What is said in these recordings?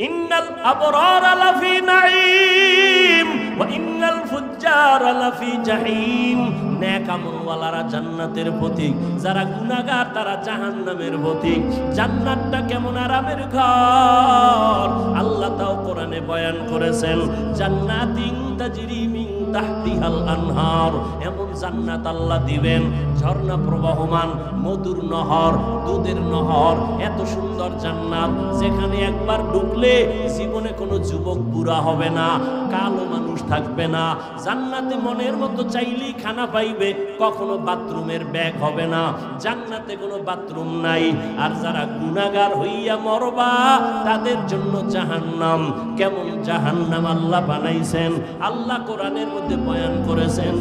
ইন্নাল আবরারা লাফি নাঈম ওয়া ইন্নাল ফুজ্জারা লাফি জাহিম। নেক আমলওয়ালারা জান্নাতের পথিক, যারা গুনাহগার তারা জাহান্নামের পথিক। জান্নাতটা কেমন আরামের ঘর আল্লাহ তাও কোরআনে বয়ান করেছেন। জান্নাতিন তাজরি মিন তাহতিহাল আনহার, এমন জান্নাত আল্লাহ দিবেন, ঝর্ণা প্রবাহমান, মধুর নহর, দুধের নহর, এত সুন্দর জান্নাত যেখানে একবার ঢুকলে জীবনে কোনো যুবক বুড়া হবে না, কালো মানুষ থাকবে না। জান্নাতে মনের মতো চাইলেই খানা পাইবে, কখনো বাথরুমের ব্যাগ হবে না। জান্নাতে কোনো বাথরুম নাই। আর যারা গুনাহগার হইয়া মরবা তাদের জন্য জাহান্নাম। কেমন জাহান্নাম আল্লাহ বানাইছেন, আল্লাহ কোরআনের মধ্যে বয়ান করেছেন,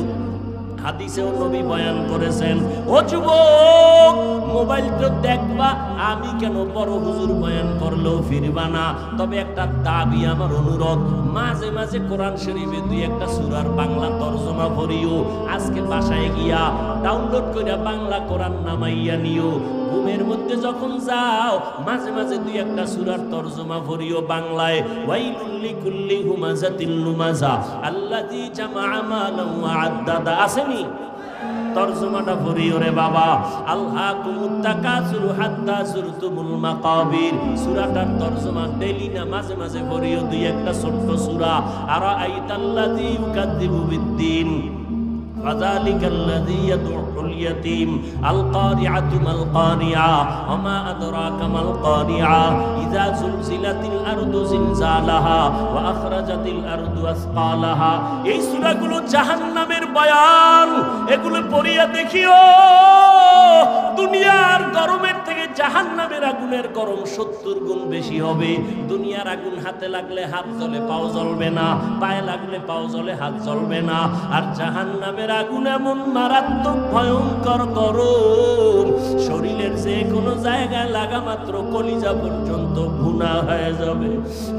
হাদিসেও নবী বয়ান করেছেন। ও যুবক, মোবাইল তো দেখবা, আমি কেন বড় হুজুর বয়ান করলেও ফিরবা না। তবে একটা দাবি, আমার অনুরোধ, মাঝে মাঝে কোরআন শরীফে দুই একটা সূরার বাংলা তরজমা পড়িও। আজকে বাসায় গিয়া ডাউনলোড করে বাংলা কোরআন নামাইয়া নিও। ঘুমের মধ্যে যখন যাও মাঝে মাঝে দুই একটা সূরার তরজমা পড়িও বাংলায়। ওয়াইলুল লিকুল্লি হুমাযাতিল লুমাযা আল্লাযী জামাআ মালান ওয়া আদ্দাদা। আসেনি তরজমাটা পড়িও রে বাবা। আলহাকুমুত তাকাসুরু হাত্তা যুরতুমুল মাকাবির, সূরাটার তরজমা ডেইলি না মাঝে মাঝে পড়িও দুই একটা ছোট্ট সূরা। আরাআইতাল্লাযী ইউকাযযিবু বিদ্দীন ফাযালিকাল্লাযী ইয়াদউল ইয়াতীম। আল কারিআতু মাল কারিআ ওয়া মা আদরাকা মাল কারিআ ইযা যুলজিলাতিল আরদু জিলজালাহা ওয়া আখরাজাতিল আরদু আসকালাহা। এই সূরাগুলো জাহান্নামের বয়ান, এগুলো পড়িয়া দেখিও। দুনিয়ার গরমের থেকে জাহান্নামের আগুনের গরম 70 গুণ বেশি হবে। দুনিয়ার আগুন হাতে লাগলে হাত জ্বলে, পাও জ্বলবে না, পায়ে লাগলে পাও জ্বলে, হাত জ্বলবে না। আর জাহান্নামের আগুন এমন মারাত্মক ভয়ঙ্কর গরম, শরীরের যে কোনো জায়গায় লাগা মাত্র কলিজা পর্যন্ত ভুনা হয়ে যাবে।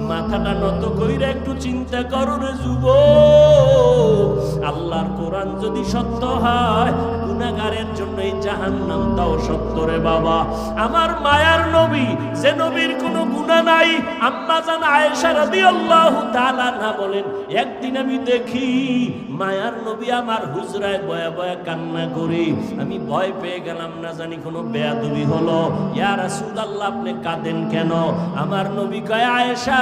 মাথাটা নত কইরা একটু চিন্তা করো রে যুবক, আল্লাহর কোরআন যদি সত্য হয়, গুনাহগারের জন্য এই জাহান্নামটাও সত্য রে বাবা। আমার মায়ার নবী, যে নবীর কোনো গুনাহ নাই, আম্মা জান আয়েশা রাদিয়াল্লাহু তাআলা আনহা বলেন, একদিন আমি দেখি মায়ার নবী আমার হুজরায় বয়া বয়া কান্না করে। আমি ভয় পেয়ে গেলাম, না জানি কোনো বেয়াদবি হলো। ইয়া রাসূলুল্লাহ, আপনি কাঁদেন কেন? আমার নবী কয়, আয়েশা,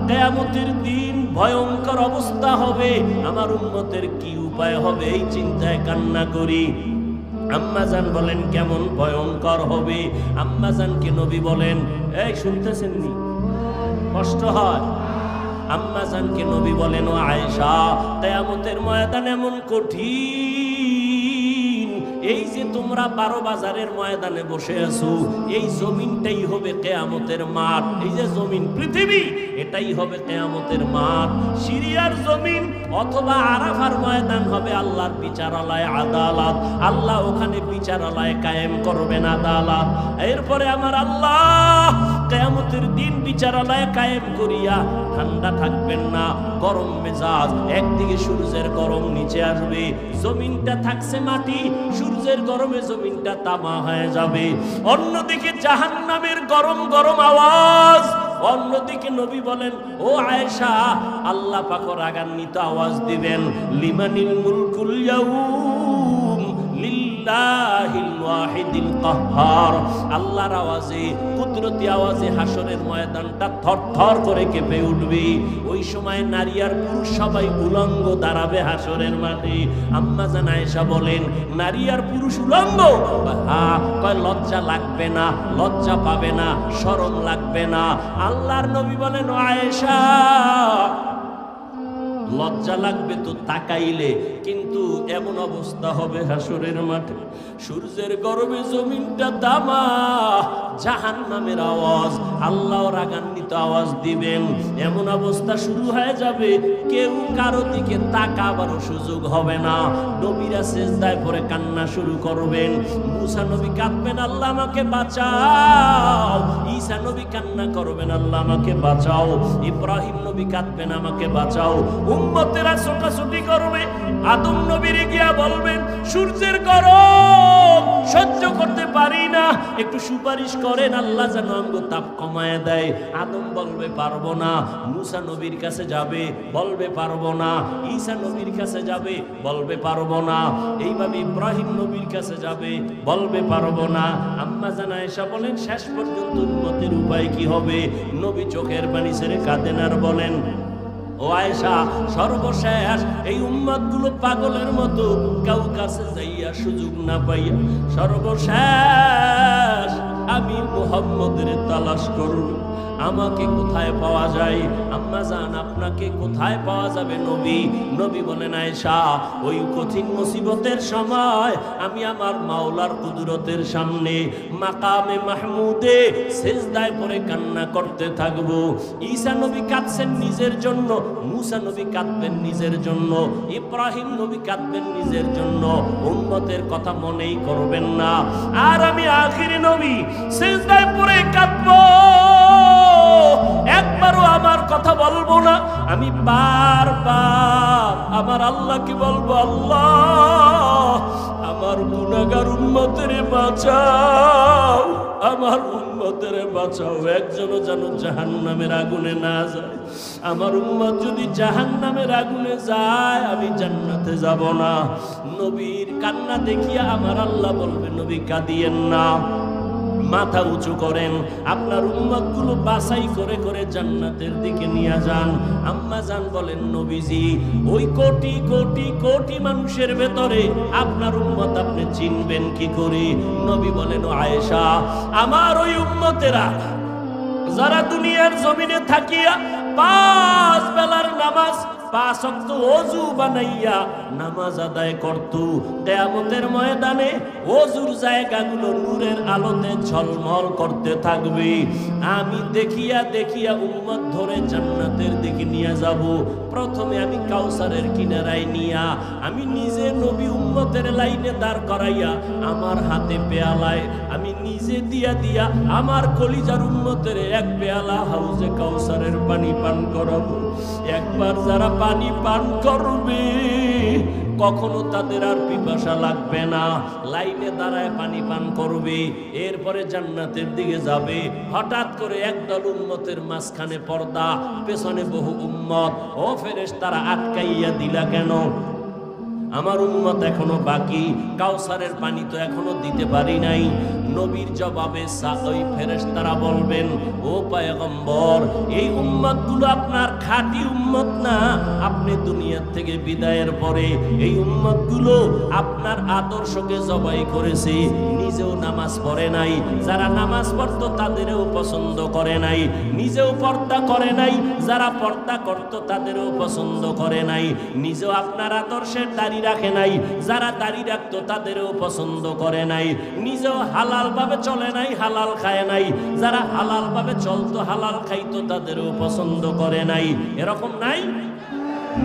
কিয়ামতের দিন ভয়ঙ্কর অবস্থা হবে, আমার উম্মতের কি উপায় হবে এই চিন্তায় কান্না করি। আম্মাজান বলেন, কেমন ভয়ঙ্কর হবে? আম্মাজানকে নবী বলেন, এই শুনতেছেন নি? কষ্ট হয়? আম্মাজানকে নবী বলেন, ও আয়েশা, কিয়ামতের ময়দান এমন কঠিন, এই যে তোমরা 12 বাজারের ময়দানে বসে আছো, এই জমিনটাই হবে কিয়ামতের মাঠ। এই যে জমিন, পৃথিবী, এটাই হবে কিয়ামতের মাঠ। সিরিয়ার জমিন অথবা আরাফার ময়দান হবে আল্লাহর বিচারালয়, আদালত। আল্লাহ ওখানে বিচারালয় কায়েম করবেন, আদালত। এরপরে আমার আল্লাহ কিয়ামতের দিন বিচারালয় কায়েম করিয়া ঠান্ডা থাকবেন না, গরম মেজাজ। একদিকে সূর্যের গরম নিচে আসবে, জমিনটা থাকছে মাটি, সূর্যের গরমে জমিনটা তামা হয়ে যাবে। অন্যদিকে জাহান্নামের গরম গরম আওয়াজ। অন্যদিকে নবী বলেন, ও আয়েশা, আল্লাহ পাক রাগান্বিত আওয়াজ দিবেন, লিমানিল মুলকুল ইয়াউম লিল্লাহিল ওয়াহিদিল কাহ্হার। আল্লাহর আওয়াজে, কুদরতি আওয়াজে হাসরের ময়দানটা থরথর করে কেঁপে উঠবে। ওই সময় নারী আর পুরুষ সবাই উলঙ্গ দাঁড়াবে হাসরের মাঠে। আম্মা জান আয়েশা বলেন, নারী আর পুরুষ উলঙ্গ? হ্যাঁ। কয়, লজ্জা লাগবে না? লজ্জা পাবে না? শরম লাগবে না? আল্লাহর নবী বলেন, ও আয়েশা, লজ্জা লাগবে তো তাকাইলে, কিন্তু এমন অবস্থা হবে হাসরের মাঠে, সূর্যের গরমে জমিনটা তামা, জাহান্নামের আওয়াজ, আল্লাহ রাগান্বিত আওয়াজ দিবেন। এমন অবস্থা শুরু হয়ে যাবে, কেউ কারো দিকে তাকাবারও সুযোগ হবে না। নবীরা সেজদায় পড়ে কান্না শুরু করবেন। মুসা নবী কাঁদবেন, আল্লাহ আমাকে বাঁচাও। ঈসা নবী কান্না করবেন, আল্লাহ আমাকে বাঁচাও। ইব্রাহিম নবী কাঁদবেন, আমাকে বাঁচাও। উম্মতেরা ছোটাছুটি করবে, আদম নবীরে গিয়া বলবেন সূর্যের গরম সহ্য করতে পারি না, একটু সুপারিশ করেন আল্লাহ যেন আমগো তাপ কমায় দেয়। আদম বলবে পারবো না। মুসা নবীর কাছে যাবে, বলবে পারবো না। ঈসা নবীর কাছে যাবে, বলবে পারবো না। এইভাবে ইব্রাহিম নবীর কাছে যাবে, বলবে পারবো না। আম্মা জান আয়েশা বলেন শেষ পর্যন্ত উম্মতের উপায় কি হবে? নবী চোখের পানি ছেড়ে কাঁদেন আর বলেন, ও আয়েশা, সর্বশেষ এই উম্মতগুলো পাগলের মতো কাউ কাছে যাইয়া সুযোগ না পাইয়া সর্বশেষ আমি মুহাম্মদের তালাশ করব। আমাকে কোথায় পাওয়া যায়? আম্মা জান, আপনাকে কোথায় পাওয়া যাবে নবী? নবী বলেন আয়েশা, ওই কঠিন মুসিবতের সময় আমি আমার মাওলার কুদরতের সামনে মাকামে মাহমুদে সিজদায় পড়ে কান্না করতে থাকব। ঈসা নবী কাঁদছেন নিজের জন্য, মুসা নবী কাঁদবেন নিজের জন্য, ইব্রাহিম নবী কাঁদবেন নিজের জন্য, উম্মতের কথা মনেই করবেন না। আর আমি আখিরি নবী সিজদায় পড়ে কাঁদবো, একবারও আমার কথা বলবো না। আমি বারবার আমার আল্লাহকে বলবো, আল্লাহ আমার গুনাহগার উম্মতের বাঁচাও, আমার উম্মতের বাঁচাও, একজনও যেন জাহান্নামের আগুনে না যায়। আমার উম্মত যদি জাহান্নামের আগুনে যায় আমি জান্নাতে যাব না। নবীর কান্না দেখিয়া আমার আল্লাহ বলবে, নবী কাঁদিয়েন না, মাথা উঁচু করেন, আপনার উম্মতগুলো বাছাই করে করে জান্নাতের দিকে নিয়ে যান। আম্মা জান বলেন, নবীজি ওই কোটি কোটি কোটি মানুষের ভেতরে আপনার উম্মত আপনি চিনবেন কি করে? নবী বলেন, ও আয়েশা, আমার ওই উম্মতেরা যারা দুনিয়ার জমিনে থাকিয়া 5 বেলার নামাজ 5 ওয়াক্ত ওযু বানাইয়া নামাজ আদায় করত, কিয়ামতের ময়দানে ওযুর জায়গাগুলো নূরের আলোতে ঝলমল করতে থাকবে। আমি দেখিয়া দেখিয়া উম্মত ধরে জান্নাতের দিকে নিয়ে যাব। প্রথমে আমি কাউসারের কিনারায় নিয়া আমি নিজে নবী উম্মতের লাইনে দাঁড় করাইয়া আমার হাতে পেয়ালায় আমি নিজে দিয়া দিয়া আমার কলিজার উম্মতের এক পেয়ালা হাউজে কাউসারের পানি পান করাবো। একবার যারা পানি পান করবে কখনো তাদের আর পিপাসা লাগবে না, লাইনে দাঁড়ায় পানি পান করবে, এরপরে জান্নাতের দিকে যাবে। হঠাৎ করে একদল উম্মতের মাঝখানে পর্দা, পেছনে বহু উম্মত। ও ফেরেশতারা আটকাইয়া দিলা কেন? আমার উম্মত এখনো বাকি, কাউসারের পানি তো এখনো দিতে পারি নাই। নবীর জবাবে ওই ফেরেশতারা বলবেন, ও পয়গম্বর, এই উম্মতগুলো আপনার খাঁটি উম্মত না। আপনি দুনিয়া থেকে বিদায়ের পরে এই উম্মতগুলো আপনার আদর্শকে জবাই করেছে, নিজেও নামাজ পড়ে নাই, যারা নামাজ পড়তো তাদেরও পছন্দ করে নাই, নিজেও পর্দা করে নাই, যারা পর্দা করত তাদেরও পছন্দ করে নাই, নিজেও আপনার আদর্শের দাড়ি রাখে নাই, যারা দাড়ি রাখতো তাদেরও পছন্দ করে নাই, নিজেও হালাল ভাবে চলে নাই, হালাল খায় নাই, যারা হালাল ভাবে চলতো হালাল খাইতো তাদেরও পছন্দ করে নাই। এরকম নাই?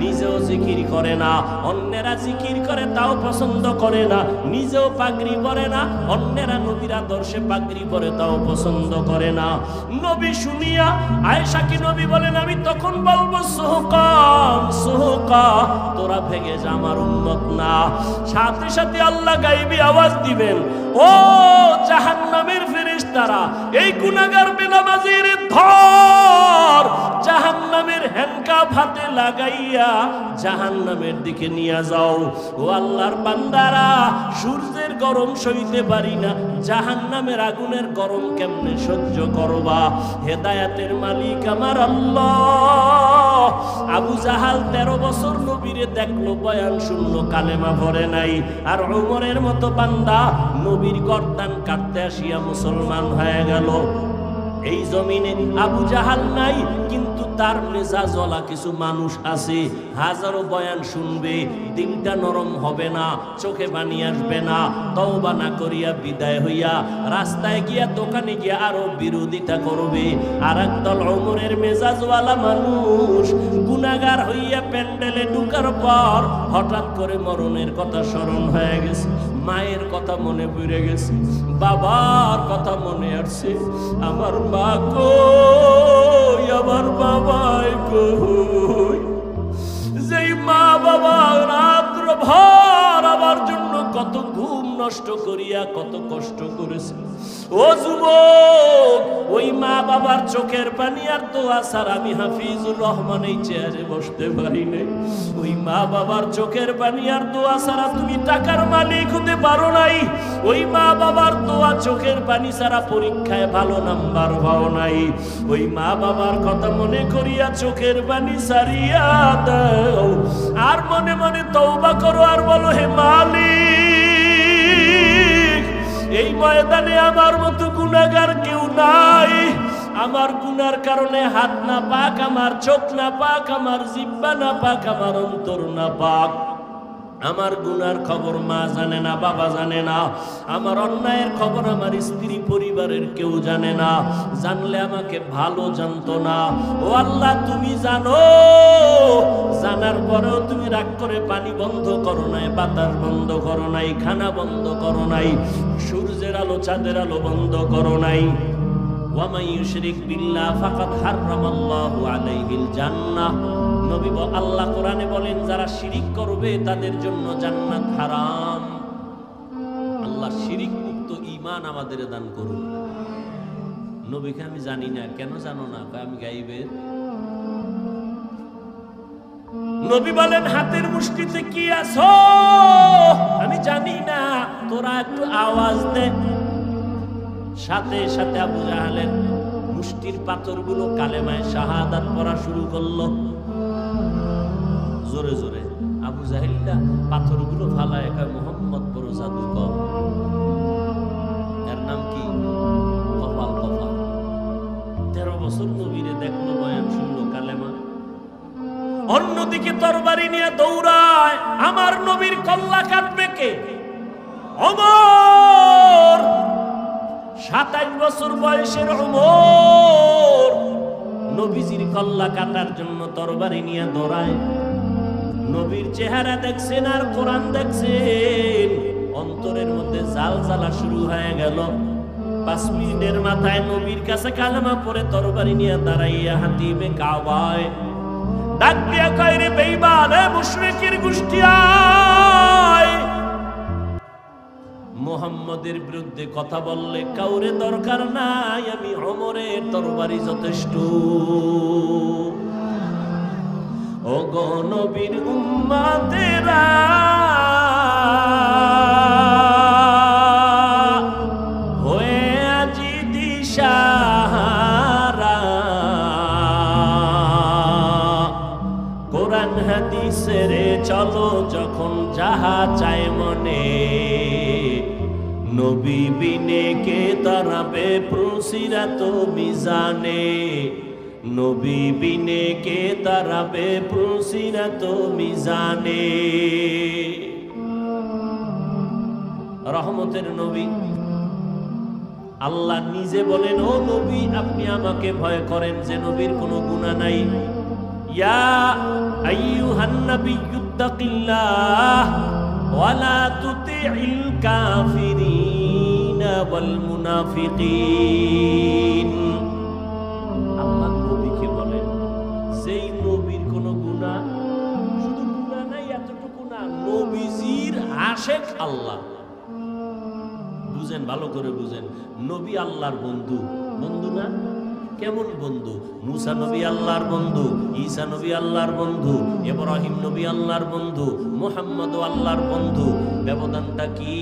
নিজেও জিকির করে না, অন্যেরা জিকির করে তাও পছন্দ করে না, নিজেও পাগড়ি পরে না, অন্যেরা নবীর আদর্শে পাগড়ি পরে তাও পছন্দ করে না। নবী শুনিয়া আয়েশা কি নবী বলেন, আমি তখন বলবো, সুহকান সুহকা, তোরা ভেঙে যা, আমার উম্মত না। সাথে সাথে আল্লাহ গায়বী আওয়াজ দিবেন, ও জাহান্নামের ফেরেশতারা, এই গুনাহগার বেনামাজির ধর, জাহান্নামের হ্যান্ডকাপ হাতে লাগাইয়া জাহান্নামের দিকে নিয়ে যাও। ও আল্লাহর বান্দারা, সূর্যের গরম সইতে পারি না, জাহান্নামের আগুনের গরম কেমনে সহ্য করবা? হেদায়েতের মালিক আমার আল্লাহ। আবু জাহাল 13 বছর নবীরে দেখলো, বয়ান শুনলো, কালেমা পড়ে নাই। আর ওমরের মতো বান্দা নবীর গর্দান কাটতে আসিয়া মুসলমান হয়ে গেল। এই জমিনে আবু জাহাল নাই, কিন্তু তার মেজাজওয়ালা কিছু মানুষ আছে, হাজারো বয়ান শুনবে, দিলটা নরম হবে না, চোখে পানি আসবে না, তওবা না করিয়া বিদায় হইয়া রাস্তায় গিয়া দোকানে গিয়া আরো বিরোধিতা করবে। আর একদল ওমরের মেজাজওয়ালা মানুষ গুনাহগার হইয়া প্যান্ডেলে ঢুকার পর হঠাৎ করে মরণের কথা স্মরণ হয়ে গেছে, মায়ের কথা মনে পড়ে গেছে, বাবার কথা মনে আসছে, আমার মা কই, আমার বাবাই কই, কত ঘুম নষ্ট করিয়া কত কষ্ট করেছে। ও যুবক, ওই মা বাবার চোখের পানি আর দোয়া ছাড়া আমি হাফিজুর রহমান এই চেয়ারে বসতে পারি নাই। ওই মা বাবার চোখের পানি আর দোয়া ছাড়া তুমি টাকার মালিক হতে পারো নাই। ওই মা বাবার দোয়া চোখের পানি ছাড়া পরীক্ষায় ভালো নাম্বার পাও নাই। ওই মা বাবার কথা মনে করিয়া চোখের পানি ছাড়িয়া দাও, আর মনে মনে তওবা করো আর বলো, হে মালিক, এই ময়দানে আমার মতো গুনাহগার কেউ নাই। আমার গুনার কারণে হাত না পাক, আমার চোখ না পাক, আমার জিহ্বা না পাক, আমার অন্তর না পাক। আমার গুনার খবর মা জানে না, বাবা জানে না। আমার অন্যায়ের খবর আমার স্ত্রী পরিবারের কেউ জানে না। জানলে আমাকে ভালো জানতো না। ও আল্লাহ, তুমি জানো। জানার পরেও তুমি রাগ করে পানি বন্ধ করো নাই, বাতাস বন্ধ করো নাই, খানা বন্ধ করো নাই, সূর্যের আলো চাঁদের আলো বন্ধ করো নাই। ওয়ামান ইউশরিক বিল্লাহ ফাকাদ হারামাল্লাহু আলাইহিল জান্নাহ। নবী আল্লাহ কোরআনে বলেন, যারা শিরিক করবে তাদের জন্য জান্নাত হারাম। আল্লাহ শিরিক মুক্ত ঈমান আমাদের দান করুন। নবীকে আমি জানি না। কেন জানো না? আমি গাইবের। নবী বলেন, হাতের মুষ্টিতে কি আছো আমি জানি না, তোরা একটু আওয়াজ দে। সাথে সাথে আবু জাহেলের মুষ্টির পাথরগুলো কালেমায়ে শাহাদাত পড়া শুরু করলো। জোরে জোরে আবু জাহেলটা পাথরগুলো ফালায় কয়, মুহাম্মদ বড় জাদুকর। এর নাম কি? কপাল কপাল। 13 বছর নবীরে দেখলো, বয়ান শুনলো, কালেমা। অন্যদিকে তরবারি নিয়ে দৌড়ায়। আমার নবীর কল্লা কাটবে কে? ওমর। 27 বছর বয়সের ওমর নবীজির কল্লা কাটার জন্য তরবারি নিয়ে দৌড়ায়। নবীর চেহারা দেখছেন আর কোরআন দেখছেন, অন্তরের মধ্যে জাল জ্বালা শুরু হয়ে গেল। 5 মিনিটের মাথায় নবীর কাছে কালেমা পড়ে তরবারি নিয়ে দাঁড়াইয়া হাতিবে কাবায় ডাক দিয়া কয়, রে বেঈমান, এ মুশরিকের গোষ্ঠী, আয়। মুহাম্মদের বিরুদ্ধে কথা বললে কাউরে দরকার নাই, আমি ওমরের তরবারি যথেষ্ট। ও গো নবীর উম্মতেরা, হয়ে আজি দিশাহারা, কোরআন হাদিসের চলো যখন যাহা চায় মনে, নবী বিনে কে তারাবে পুরসিরাত মিজানে, নবী বিনে কে তারাবে পুরসিরাত মিজানে। রহমতের নবী আল্লাহ নিজে বলেন, ও নবী, আপনি আমাকে ভয় করেন যে নবীর কোনো গুনাহ নাই। ইয়া আইয়ুহান নাবিয়্যুত্তাকিল্লাহ ওয়ালা তুতিইল কাফিরিনা ওয়াল মুনাফিকিন। আল্লাহ নবীকে বলেন, যেই নবীর কোনো গুনাহ, শুধু গুনাহ নাই এতটুকু না, নবীজির আশেক আল্লাহ। বুঝেন, ভালো করে বুঝেন, নবী আল্লাহর বন্ধু। বন্ধু না? কেমন বন্ধু? মুসা নবী আল্লাহর বন্ধু, ঈসা নবী আল্লাহর বন্ধু, ইব্রাহিম নবী আল্লাহর বন্ধু, মুহাম্মদ আল্লাহর বন্ধু। ব্যবধানটা কি?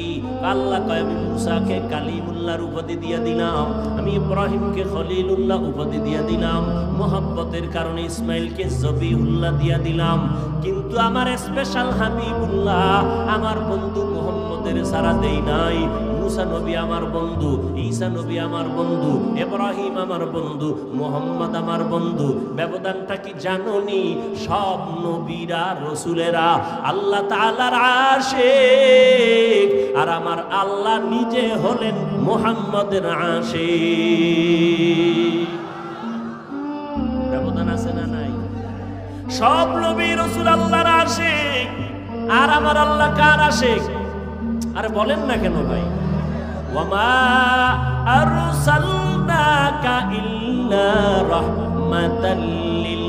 আল্লাহ কয়, আমি মুসাকে কালিমুল্লাহর উপাধি দিয়ে দিলাম, আমি ইব্রাহিমকে খলিলুল্লাহ উপাধি দিয়ে দিলাম, মুহাব্বতের কারণে ইসমাইলকে জবিউল্লাহ দিয়ে দিলাম। কিন্তু আমার স্পেশাল হাবিবুল্লাহ, আমার বন্ধু মুহাম্মদের সারা দেই নাই। মুসা নবী আমার বন্ধু, ঈসা নবী আমার বন্ধু, ইব্রাহিম আমার বন্ধু, মুহাম্মদ আমার বন্ধু। ব্যবধানটা কি জানোনি? সব নবীরা রাসূলেরা আল্লাহ তাআলার আশিক, আর আমার আল্লাহ নিজে হলেন মুহাম্মদের আশিক। ব্যবধান আছে না নাই? সব নবী রাসূল আল্লাহর আশিক, আর আমার আল্লাহ কার আশিক? আরে বলেন না কেন ভাই? ওয়ামা আরসালনাকা ইল্লা রাহমাতাল লিল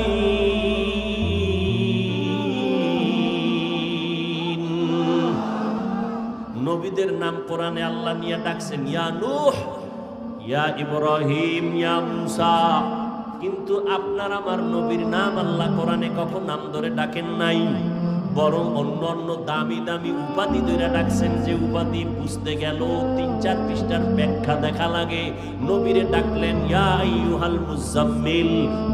আলামিন। নবীদের নাম কোরআনে আল্লাহ নিয়ে ডাকছেন, ইয়া নূহ, ইয়া ইব্রাহিম, ইয়া মুসা। কিন্তু আপনার আমার নবীর নাম আল্লাহ কোরআনে কখন নাম ধরে ডাকেন নাই, বরং অন্য অন্য দামি দামি উপাধি ধরে ডাকছেন, যে উপাধি বুঝতে গেল ৩-৪ পৃষ্ঠার ব্যাখ্যা দেখা লাগে। নবীরে ডাকলেন ইয়া আইয়ুহাল মুজাম্মিল,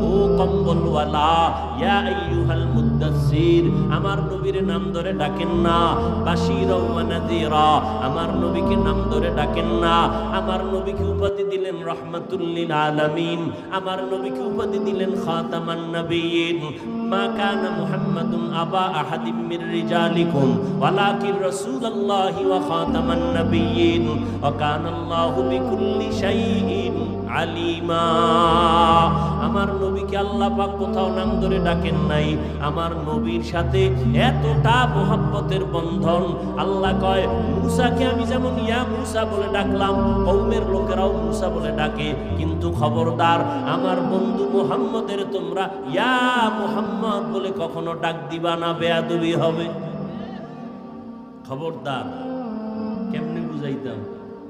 ও কম্বলওয়ালা, ইয়া আইয়ুহাল মুদ্দাসসির। আমার নবীরে নাম ধরে ডাকেন না। বাশীরা ওয়া নাযীরা, আমার নবীকে নাম ধরে ডাকেন না। আমার নবীকে উপাধি দিলেন রাহমাতুল লিল আলামিন, আমার নবীকে উপাধি দিলেন খাতামান নবিয়্যিন। মা কানা মুহাম্মাদুন আবা আহাদিম মির রিজালিকুম ওয়ালাকিন রাসূলুল্লাহি ওয়া খাতামান নবিয়্যিন ওয়া কানাল্লাহু বিকুল্লি শাইইন আলিমা। আমার নবীকে আল্লাহ পাক কোথাও নাম ধরে ডাকেন নাই। আমার নবীর সাথে এতটা মোহাব্বতের বন্ধন, আল্লাহ কয় মুসাকে আমি যেমন ইয়া মুসা বলে ডাকলাম, কওমের লোকেরাও মুসা বলে ডাকে, কিন্তু খবরদার আমার বন্ধু মুহাম্মদের তোমরা ইয়া মুহাম্মদ বলে কখনো ডাক দিবা না, বেয়াদবি হবে। খবরদার। কেমনে বুঝাইতাম?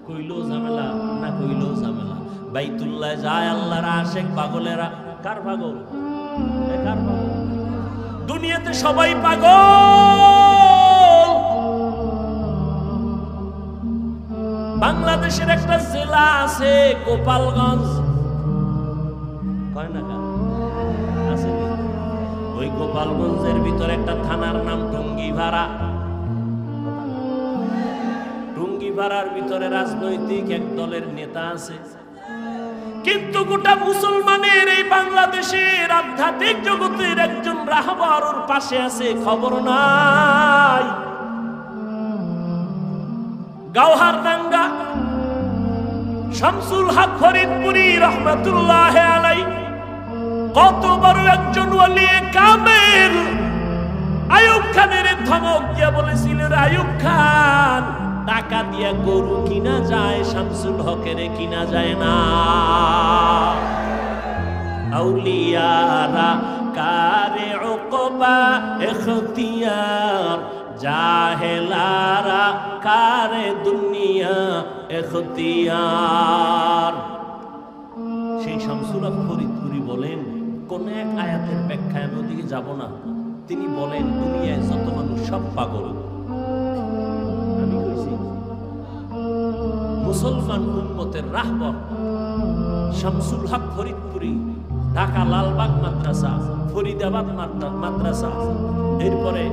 কইলেও ঝামেলা, না কইলেও ঝামেলা। বাইতুল্লাহ যায় আল্লাহর আশেক পাগলেরা। কার পাগল? কার পাগল? দুনিয়াতে সবাই পাগল। বাংলাদেশের একটা জেলা আছে গোপালগঞ্জ, কয় না আছে? ওই গোপালগঞ্জের ভিতরে একটা থানার নাম টুঙ্গিপাড়া। টুঙ্গিপাড়ার ভিতরে রাজনৈতিক এক দলের নেতা আছে, কিন্তু গোটা মুসলমানের এই বাংলাদেশের আধ্যাত্মিক জগতের একজন রাহবার ওর পাশে আছে, খবর নাই। গাওহারডাঙ্গা শামসুল হক ফরিদপুরি রহমাতুল্লাহ আলাইহি কত বড় একজন ওলি কামেল। আইয়ুব খানের ধমক দিয়ে বলেছিল, আইয়ুব খান টাকা দিয়ে গরু কিনা যায়, শামসুল হকের কিনা যায় না। আউলিয়ারা কারে উকবা ইখতিয়ার, জাহেলারা কারে দুনিয়া ইখতিয়ার। সেই শামসুল হক ফরিদপুরি বলেন, কোন এক আয়াতের ব্যাখ্যায় আমি ওদিকে যাব না, তিনি বলেন দুনিয়ায় যত মানুষ সব পাগল। আমি কইছি মুসলমান উম্মতের রাহবর শামসুল হক ফরিদপুরি, ঢাকা লালবাগ মাদ্রাসা, ফরিদাবাদ মাদ্রাসা, এরপরে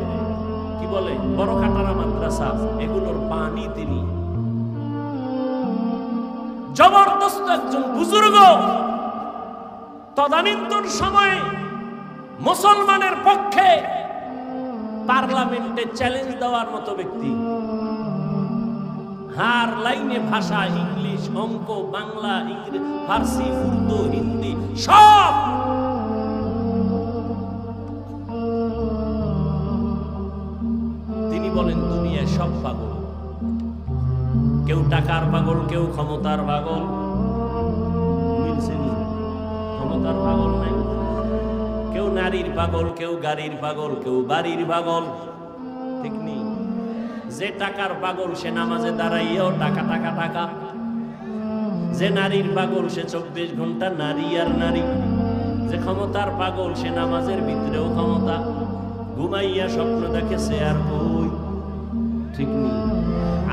কি বলে বড়কাটারা মাদ্রাসা, এগুলোর বাণী তিনি। জবরদস্ত একজন বুজুর্গ, তদানীন্তন সময়ে মুসলমানের পক্ষে পার্লামেন্টে চ্যালেঞ্জ দেওয়ার মতো ব্যক্তি। হার লাইনে ভাষা, ইংলিশ, অঙ্ক, বাংলা, ফার্সি, উর্দু, হিন্দি সব। তিনি বলেন দুনিয়ায় সব পাগল, কেউ টাকার পাগল, কেউ ক্ষমতার পাগল। ক্ষমতার পাগল নাই, কেউ নারীর পাগল, কেউ গাড়ির পাগল, কেউ বাড়ির পাগল, ঠিক নেই। যে টাকার পাগল সে নামাজে দাঁড়াইয়াও টাকা টাকা টাকা, যে নারীর পাগল সে 24 ঘন্টা নারী আর নারী, যে ক্ষমতার পাগল সে নামাজের ভিতরেও ক্ষমতা, ঘুমাইয়া স্বপ্ন দেখে সে আর কই, ঠিক নেই।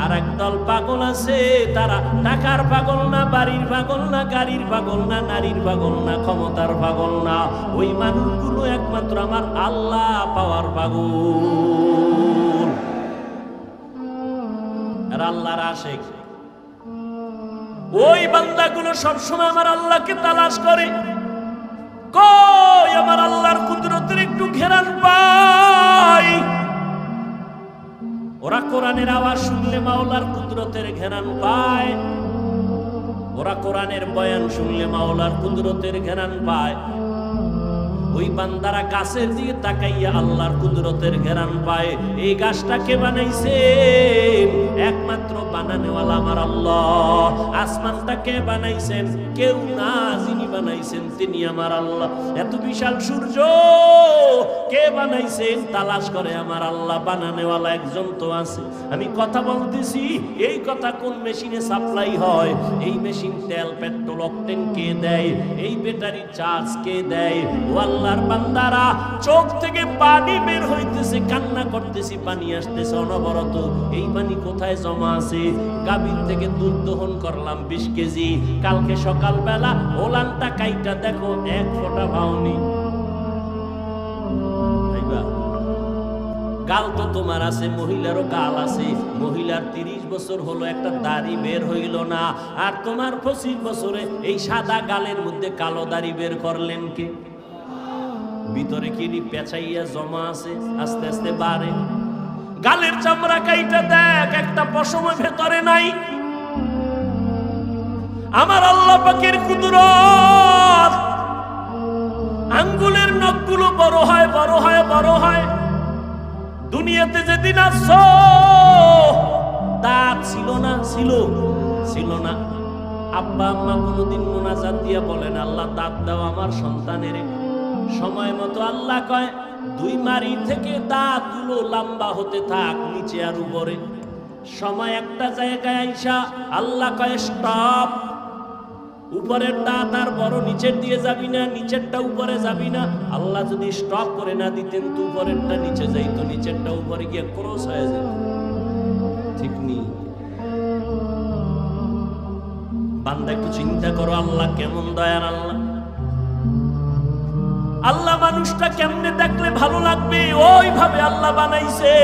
আর একদল পাগল আছে, তারা টাকার পাগল না, বাড়ির পাগল না, গাড়ির পাগল না, নারীর পাগল না, ক্ষমতার পাগল না। ওই মানুষগুলো একমাত্র আমার আল্লাহ পাওয়ার পাগল, আর আল্লাহর আশিক। ওই বান্দাগুলো সবসময় আমার আল্লাহকে তালাশ করে, কই আমার আল্লাহর কুদরতের একটু ঘেরান পাই। ওরা কোরআনের আওয়াজ শুনলে মাওলার কুদরতের ঘেরান পায়, ওরা কোরআনের বয়ান শুনলে মাওলার কুদরতের ঘেরান পায়। ওই বান্দারা গাছের দিকে তাকাইয়া আল্লাহর কুদরতের ঘেরান পায়। এই গাছটা কে বানাইছে? একমাত্র বানানেওয়ালা আমার আল্লাহ। আসমানটা কে বানাইছেন? কেউ না, যিনি বানাইছেন? তিনি আমার আল্লাহ। এত বিশাল সূর্য কে বানাইছেন? তালাশ করে আমার আল্লাহ। বানানোওয়ালা একজন তো আছে। আমি কথা বলতেছি, এই কথা কোন মেশিনে সাপ্লাই হয়? এই মেশিন তেল, পেট্রোল, অকটেন কে দেয়? এই ব্যাটারি চার্জ কে দেয়? ও আল্লাহর বান্দারা, চোখ থেকে পানি বের হইতেছে, কান্না করতেছি, পানি আসতেছে অনবরত। এই পানি কোথায় জমা আছে? গাভীর থেকে দুধ দহন করলাম 20 কেজি, কালকে সকালবেলা ওলানটা কাইটা দেখো 1 ফোঁটা ভাওনি। গাল তো তোমার আছে, মহিলারও গাল আছে। মহিলার 30 বছর হলো, একটা দাড়ি বের হইল না। আর তোমার 25 বছরে এই সাদা গালের মধ্যে কালো দাড়ি বের করলেন কে? ভিতরে কি পেঁচাইয়া জমা আছে, আস্তে আস্তে বাড়ে। গালের চামড়া কাইটা দেখ, একটা পশম ভেতরে নাই। আমার আল্লাহ পাকের কুদরত। আঙ্গুলের নখগুলো বড় হয়, বড় হয়, বড় হয়। দুনিয়াতে যেদিন আসছো দাঁত ছিল না, ছিল না। আব্বা আম্মা কোনোদিন মোনাজাত দিয়া বলেন, আল্লাহ দাঁত দাও আমার সন্তানের। সময় মতো আল্লাহ কয় 2 মারি থেকে দাঁতগুলো লম্বা হতে থাক, নিচে আর উপরে। সময় একটা জায়গায় আইসা আল্লাহ কয় স্টপ। উপরের দাঁত আর বড়, নিচের দিয়ে যাবি না, নিচেরটা উপরে যাবি না। আল্লাহ যদি স্টপ করে না দিতেন তো উপরেরটা নিচে যাইতো, নিচেরটা উপরে গিয়ে ক্রস হয়ে যেত। ঠিক নেই? বান্দা একটু চিন্তা করো, আল্লাহ কেমন দয়ার আল্লাহ। আল্লাহ মানুষটা কেমনে দেখলে ভালো লাগবে, ওইভাবে আল্লাহ বানাইছে।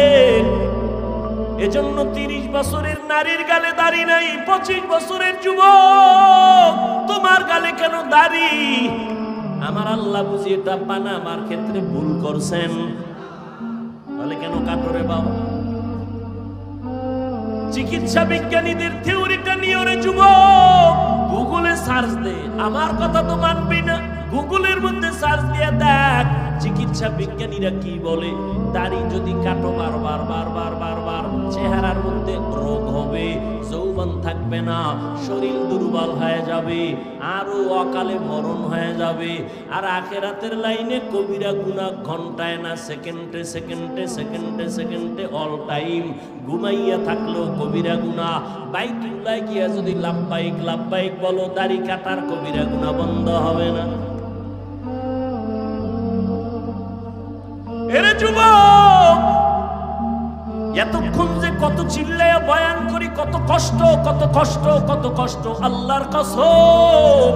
এজন্য 30 বছরের নারীর গালে দাড়ি নাই, 25 বছরের যুবক তোমার গালে কেন দাড়ি? আমার আল্লাহ বুঝি এটা বানাবার ক্ষেত্রে ভুল করছেন। তাহলে কেন কাটরে বাবা? চিকিৎসা বিজ্ঞানীদের থিওরিটা নিয়ে ওরে যুবক গুগলে সার্চ দে। আমার কথা তো মানবি না, গুগলের মধ্যে সার্চ দিয়ে দেখ চিকিৎসা বিজ্ঞানীরা কি বলে। দাড়ি যদি কাটো বারবার বারবার বারবার, চেহারার মধ্যে রোগ হবে, যৌবন থাকবে না, শরীর দুর্বল হয়ে যাবে, আরো অকালে মরণ হয়ে যাবে। আর আখিরাতের লাইনে কবিরা গুনাহ ঘন্টায় না, সেকেন্ডে সেকেন্ডে সেকেন্ডে সেকেন্ডে অল টাইম। ঘুমাইয়া থাকলেও কবিরা গুনাহ। বাইতুল্লাহ গিয়া যদি লাব্বাইক লাব্বাইক বলো, দাড়ি কাটার কবিরা গুনাহ বন্ধ হবে না। এরে যুবক, এতক্ষণ যে কত চিল্লায়া বয়ান করি, কত কষ্ট, কত কষ্ট, কত কষ্ট। আল্লাহর কসম,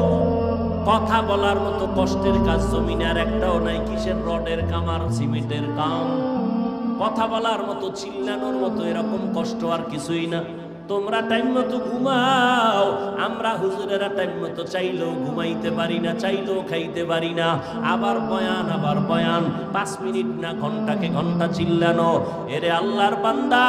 কথা বলার মতো কষ্টের কাজ জমিনে আর একটাও নাই। কিসের রডের কাম আর সিমেন্টের কাম। কথা বলার মতো, চিল্লানোর মতো এরকম কষ্ট আর কিছুই না। তোমরা টাইম মতো ঘুমাও, আমরা হুজুরেরা টাইম মতো চাইলেও ঘুমাইতে পারি না, চাইলেও খাইতে পারি না। আবার বয়ান, আবার বয়ান, 5 মিনিট না ঘন্টাকে ঘন্টা চিল্লানো। এরে আল্লাহর বান্দা,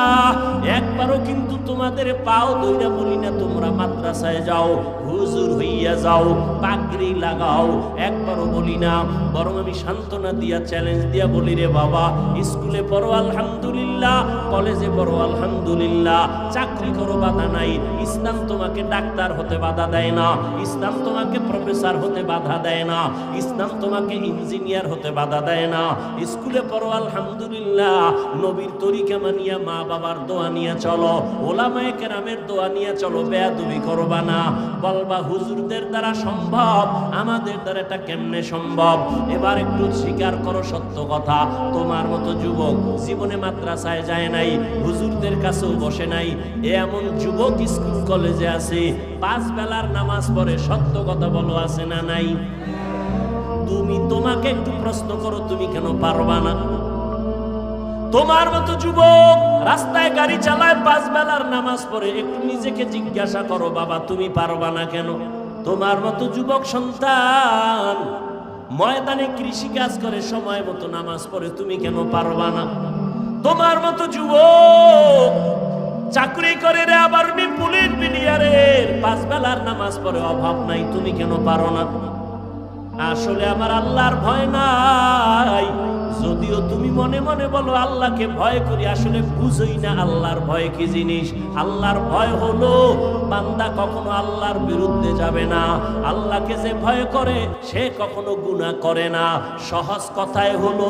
একবারও কিন্তু তোমাদের পাও দইরা বলি না তোমরা মাদ্রাসায় যাও, হুজুর হইয়া যাও, পাগড়ি লাগাও, একবারও বলি না। বরং আমি সান্ত্বনা দিয়া, চ্যালেঞ্জ দিয়া বলি, রে বাবা, স্কুলে পড়ো আলহামদুলিল্লাহ, কলেজে পড়ো আলহামদুলিল্লাহ, চাকরি করো বাধা নাই। ইসলাম তোমাকে ডাক্তার হতে বাধা দেয় না, ইসলাম তোমাকে প্রফেসর হতে বাধা দেয় না, ইসলাম তোমাকে ইঞ্জিনিয়ার হতে বাধা দেয় না। স্কুলে পড়ো আলহামদুলিল্লাহ, নবীর তরিকা মানিয়া, মা বাবার দোয়া নিয়ে চলো, ওলামায়ে কেরামের দোয়া নিয়ে চলো, বেয়াদবি করবা না। বলবা হুজুরদের দ্বারা সম্ভব, আমাদের দ্বারা এটা কেমনে সম্ভব? এবার একটু স্বীকার করো সত্য কথা, তোমার মতো যুবক জীবনে মাদ্রাসায় যায় নাই, হুজুরদের কাছেও বসে নাই। এমন যুবক স্কুল কলেজে আছে, 5 বেলার নামাজ পড়ে। সত্য কথা বলো, আছে না নাই? তুমি তোমাকে একটু প্রশ্ন করো, তুমি কেন পারবা না? তোমার মতো যুবক রাস্তায় গাড়ি চালায়, 5 বেলার নামাজ পড়ে। একটু নিজেকে জিজ্ঞাসা করো, বাবা তুমি পারবা না কেন? তোমার মতো যুবক সন্তান ময়দানে কৃষি কাজ করে, সময় মতো নামাজ পড়ে, তুমি কেন পারবা না? তোমার মতো যুবক চাকরি করে রে, আবার পুলিশ বিডিআরের, 5 বেলার নামাজ পড়ে, অভাব নাই, তুমি কেন পারো না? আসলে আমার আল্লাহর ভয় নাই। যদিও তুমি মনে মনে বলো আল্লাহকে ভয় করি, আসলে বুঝই না আল্লাহর ভয় কি জিনিস। আল্লাহর ভয় হলো বান্দা কখনো আল্লাহর বিরুদ্ধে যাবে না। আল্লাহকে যে ভয় করে সে কখনো গুনাহ করে না। সহজ কথায় হলো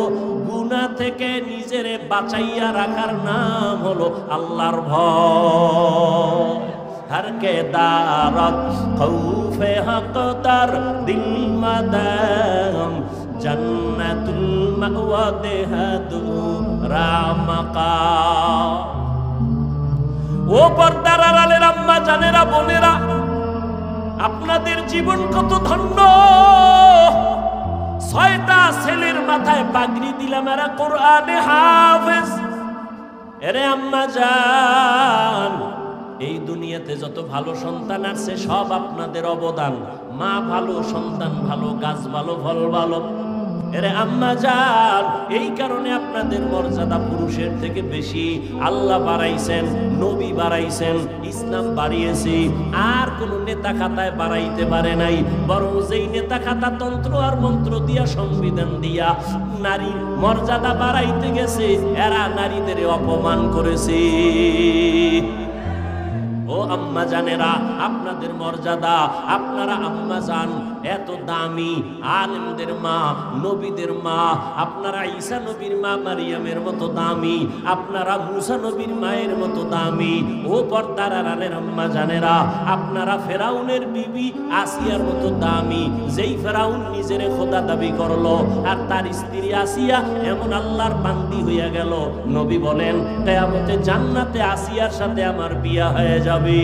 গুনাহ থেকে নিজেরে বাঁচাইয়া রাখার নাম হলো আল্লাহর ভয়। हर के दारत खौफे हक तर दिल मदम जन्नतुल मअवा देहदु रामका। ও পর্দার আড়ালের আম্মা জানেরা বোনেরা, আপনাদের জীবন কত ধন্য। 6টা ছেলের মাথায় পাগড়ি দিলাম, এরা কোরআনে হাফেজ। এরে আম্মা জান, এই দুনিয়াতে যত ভালো সন্তান আছে সব আপনাদের অবদান। মা ভালো, সন্তান ভালো, গাছ ভালো, ফল ভালো। এরে আম্মা জান, এই কারণে আপনাদের মর্যাদা পুরুষের থেকে বেশি। আল্লাহ বাড়াইছেন, নবী বাড়াইছেন, ইসলাম বাড়িয়েছে। আর কোন নেতা খাতায় বাড়াইতে পারে নাই। বরং যেই নেতা খাতা তন্ত্র আর মন্ত্র দিয়া, সংবিধান দিয়া নারীর মর্যাদা বাড়াইতে গেছে, এরা নারীদের অপমান করেছে। ও আম্মা জানেরা, আপনাদের মর্যাদা, আপনারা আম্মা জান এত দামি, আলেমদের মা, নবীদের মা। আপনারা ঈসা নবীর মা মারিয়ামের মতো দামি, আপনারা মুসা নবীর মায়ের মতো দামি। ও পর্দার আড়ালের আম্মা জানেরা, আপনারা ফেরাউনের বিবি আসিয়ার মতো দামি। যেই ফেরাউন নিজের খোদা দাবি করলো আর তার স্ত্রী আসিয়া এমন আল্লাহর বান্দি হইয়া গেল, নবী বলেন কিয়ামতে জান্নাতে আসিয়ার সাথে আমার বিয়া হয়ে যাবে।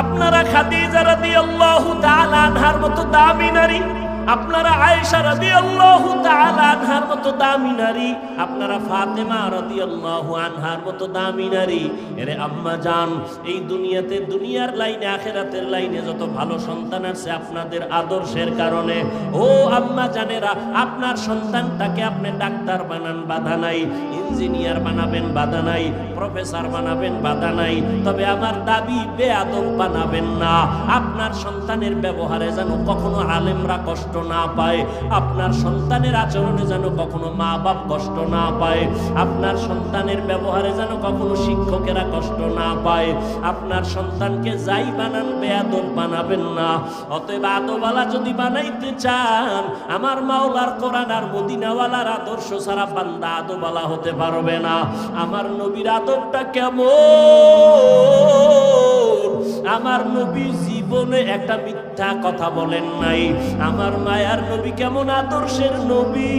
আপনারা খাদিজা রাদিয়াল্লাহু তাআলা আনহার মতো দামি নারী, আপনারা আয়েশা রাদিয়াল্লাহু তাআলা আনহার মতো দামি নারী, আপনারা ফাতেমা রাদিয়াল্লাহু আনহার মতো দামি নারী। এরে আম্মা জান, এই দুনিয়াতে, দুনিয়ার লাইনে, আখিরাতের লাইনে যত ভালো সন্তান আছে আপনাদের আদর্শের কারণে। ও আম্মা জানেরা, আপনার সন্তানটাকে আপনি ডাক্তার বানান, বাধা নাই। ইঞ্জিনিয়ার বানাবেন, বাধা নাই। প্রফেসর বানাবেন, বাধা নাই। তবে আমার দাবি, বেয়াদব বানাবেন না। আপনার সন্তানের ব্যবহারে যেন কখনো আলেমরা কষ্ট না পায়, আপনার সন্তানের আচরণে যেন কখনো মা বাপ কষ্ট না পায়, আপনার সন্তানের ব্যবহারে যেন কখনো শিক্ষকেরা কষ্ট না পায়। আপনার সন্তানকে যাই বানান, বেয়াদব বানাবেন না। অতএব আদবওয়ালা যদি বানাইতে চান, আমার মাওলার কোরআন আর মদিনাওয়ালার আদর্শ ছাড়া বান্দা আদবওয়ালা হতে পারবে না। আমার নবীর আদবটা কেমন? আমার নবী জীবনে একটা মিথ্যা কথা বলেন নাই। আমার মায়ার নবী কেমন আদর্শের নবী,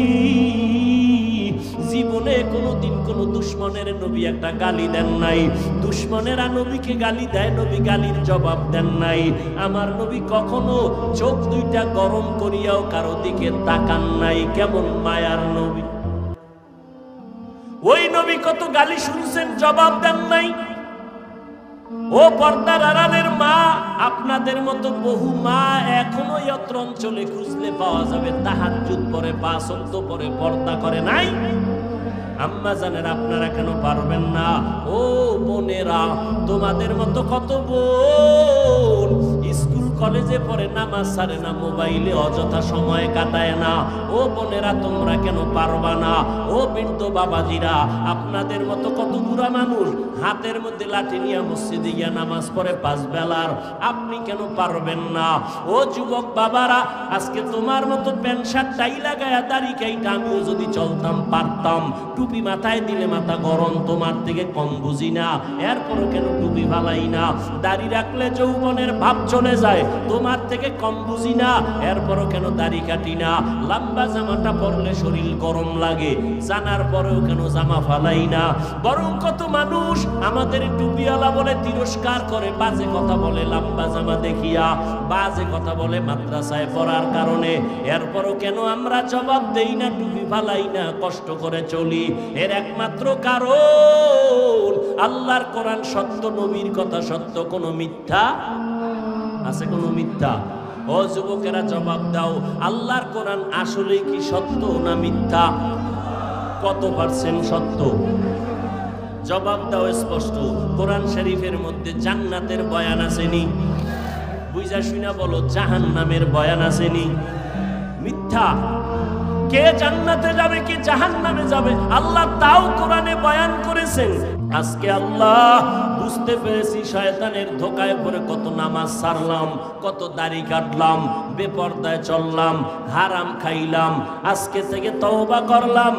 জীবনে কোনোদিন কোনো দুশ্মনের নবী একটা গালি দেন নাই। দুশ্মনেরা নবীকে গালি দেয়, নবী গালির জবাব দেন নাই। আমার নবী কখনো চোখ দুইটা গরম করিয়াও কারো দিকে তাকান নাই। কেমন মায়ার নবী! ওই নবী কত গালি শুনছেন, জবাব দেন নাই। ও পর্দার আড়ালের মা, আপনাদের মতো বহু মা এখনো অত্র অঞ্চলে খুঁজলে পাওয়া যাবে তাহাজ্জুদ পরে, 5 ওয়াক্ত পরে, পর্দা করে নাই। আম্মা জানেরা, আপনারা কেন পারবেন না? ও বোনেরা, তোমাদের মতো কত বোন স্কুল কলেজে পড়ে, নামাজ ছাড়ে না, মোবাইলে অযথা সময় কাটায় না। ও বোনেরা, তোমরা কেন পারবা না? ও বৃদ্ধ বাবাজিরা, আপনাদের মতো কত বুড়া মানুষ হাতের মধ্যে লাঠি নিয়ে মসজিদে গিয়া নামাজ পড়ে 5 বেলার, আপনি কেন পারবেন না? ও যুবক বাবারা, আজকে তোমার মতো প্যান্ট শার্ট টাই লাগায়া, দাড়ি কাইটা আমিও যদি চলতাম পারতাম। টুপি মাথায় দিলে মাথা গরম, তোমার থেকে কম বুঝি না, এরপরও কেন টুপি ফালাই না? দাড়ি রাখলে যৌবনের ভাব চলে যায়, তোমার থেকে কম বুঝি না, এরপরও কেন দাড়ি কাটি না? লম্বা জামাটা পরলে শরীর গরম লাগে, জানার পরেও কেন জামা ফালাই না? বরং কত মানুষ আমাদের টুপিওয়ালা বলে তিরস্কার করে, বাজে কথা বলে লম্বা জামা দেখিয়া, বাজে কথা বলে মাদ্রাসায় পড়ার কারণে। এরপরও কেন আমরা জবাব দেই না, টুপি ফালাই না, কষ্ট করে চলি? এর একমাত্র কারণ, আল্লাহর কোরআন সত্য, নবীর কথা সত্য, কোনো মিথ্যা আছে? কোনো মিথ্যা? ও যুবকেরা, জবাব দাও, আল্লাহর কোরআন আসলে কি সত্য না মিথ্যা? কত পার্সেন্ট সত্য? জবাব দাও স্পষ্ট। কোরআন শরীফের মধ্যে জান্নাতের বয়ান আসেনি? বুঝা শুনা বলো জাহান্নামের বয়ান আসেনি? মিথ্যা। কে জান্নাতে যাবে কে জাহান্নামে যাবে আল্লাহ তাও কোরআনে বয়ান করেছেন। আজকে আল্লাহ বুঝতে পেরেছি শয়তানের ধোকায় পড়ে কত নামাজ ছাড়লাম, কত দাড়ি কাটলাম, বেপরদায় চললাম, হারাম খাইলাম। আজকে থেকে তওবা করলাম,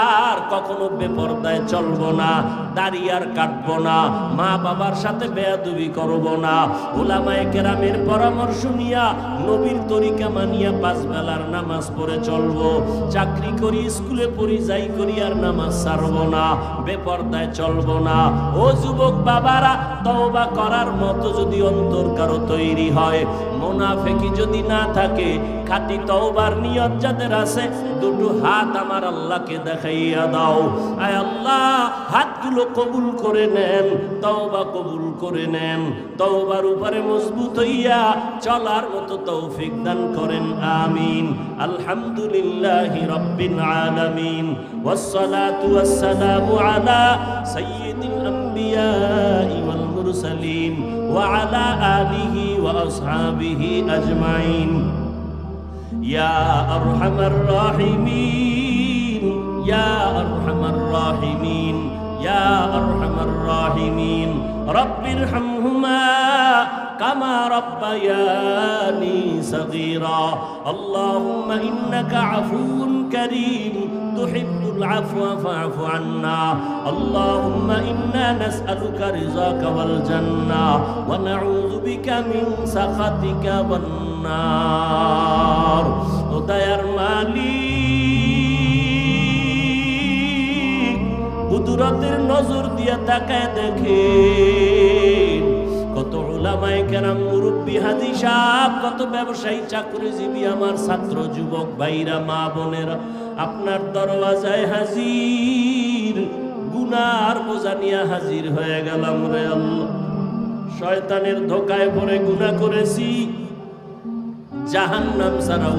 আর কখনো বেপরদায় চলবো না, দাড়ি আর কাটবো না, মা বাবার সাথে বেয়াদবি করব না, উলামায়ে কেরামের পরামর্শ নিয়া নবীর তরিকা মানিয়া 5 বেলার নামাজ পড়ে চলবো। চাকরি করি, স্কুলে পড়ি, যাই করি, আর নামাজ ছাড়বো না, বেপরদায় চলবো না। ও যুবক বাবারা, তওবা করার মতো যদি অন্তর কারো তৈরি হয়, মুনাফিকি যদি না থাকে, খাঁটি তওবার নিয়ত যাদের আছে, দুটো হাত আমার আল্লাহকে দেখাইয়া দাও। আয় আল্লাহ, হাতগুলো কবুল করে নেন, তওবা কবুল করে নেন, তওবার উপরে মজবুত হইয়া চলার মতো তৌফিক দান করেন। আমিন। আলহামদুলিল্লাহি রাব্বিল আলামিন, ওয়াসসালাতু ওয়াসসালামু আলা সাইয়্যিদিল আমবিয়াই ওয়াল মুরসালিন ওয়া আলা আলিহি ওয়া আসহাবিহি আজমাইন। ইয়া আরহামার রাহিমিন, ইয়া আরহামার রাহিমিন, ইয়া আরহামার রাহিমিন। রব্বিরহামহুমা কামা রাব্বায়ানি সগীরা। আল্লাহুম্মা ইন্নাকা আফুউন কারীম তুহিব্বুল আফওয়া ফা'ফু আন্না। আল্লাহুম্মা ইন্না নাসআলুকা রিযাকা ওয়াল জান্নাহ ওয়া নাউযু বিকা মিন সাখাতিকা ওয়ান নার। ও দয়ার মালিক, কুদরতের নজর দিয়া তাকায় দেখেন কত উলামায়ে কেরাম, মুরব্বী, হাজী সাহেব, কত ব্যবসায়ী, চাকরিজীবী, আমার ছাত্র যুবক ভাইরা, মা বোনেরা আপনার দরওয়াজায় হাজির, গুনার বোঝা নিয়ে হাজির হয়ে গেলাম রে আল্লাহ। শয়তানের ধোকায় পড়ে গুনাহ করেছি, জাহান্নাম ছাড়াও